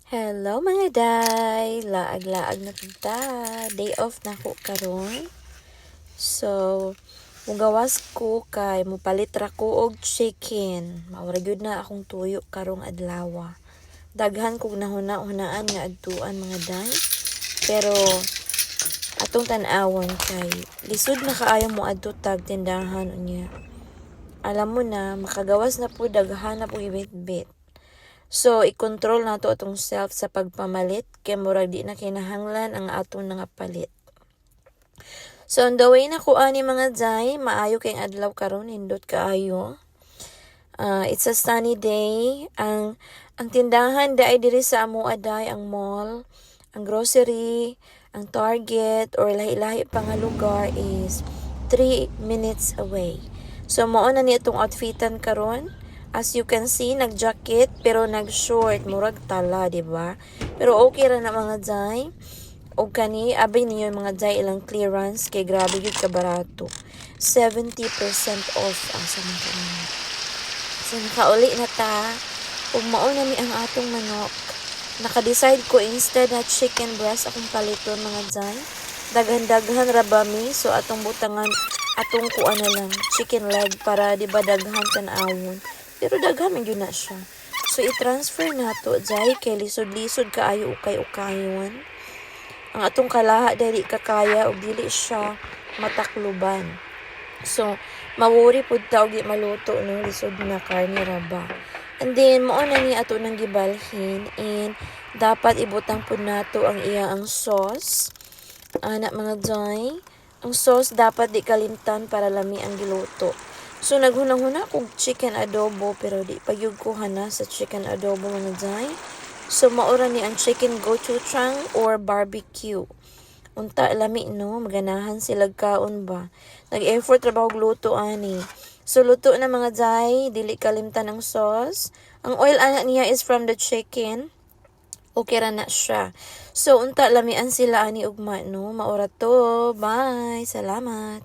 Hello mga day! Laag-laag na punta. Day off na ko karon. So, mugawas ko kay mupalit ra ko og chicken. Maura gyud na akong tuyo karong adlaw. Daghan kog nahuna-hunaan nga adtuan mga day. Pero atong tan-awon kay lisod na kaayo mo adto tag tindahan unya. Alam mo na makagawas na po daghan na po ibit-bit. So, i-control na to atong self sa pagpamalit kay murag di na kinahanglan ang atong palit. So, on the way na ko ani mga day, maayo kay adlaw karon nindot kaayo. It's a sunny day. Ang tindahan dai diri sa amo aday ang mall, ang grocery, ang Target or lahi-lahi pa nga lugar is 3 minutes away. So, mao na ni itong outfitan karon. As you can see, nag-jacket pero nag-short, murag tala, di ba? Pero okay ra na mga day. O kani, abay niyo mga day ilang clearance kay grabe gyud ka barato. 70% off ang sa mga kanina. So nakauli na ta. Ug mao na ni ang atong manok. Naka-decide ko instead na chicken breast akong paliton mga day. Daghan-daghan ra ba mi, so atong butangan atong kuan na lang chicken leg para di ba daghan tan-awon. Pero daghan man gyud na siya. So i-transfer nato jay kay lisod-lisod kaayo ukay-ukayon. Ang atong kalaha dili kakaya ug dili siya matakluban. So mawori pud ta og di maluto no lisod na karne ra ba. And then mao na ni ato nang gibalhin and dapat ibutang pud nato ang ang sauce. Ana mga joy, ang sauce dapat di kalimtan para lami ang giluto. So, naghunang-huna kong chicken adobo pero di pagyug ko hana sa chicken adobo mga day. So, maura ni ang chicken gochujang or barbecue. Unta lami no, maganahan silag kaon ba. Nag-effort ra ba og luto ani. So, luto na mga day, dili kalimtan ang sauce. Ang oil ana niya is from the chicken. Okay ra na siya. So, unta lamian sila ani ugma no. Maura to. Bye. Salamat.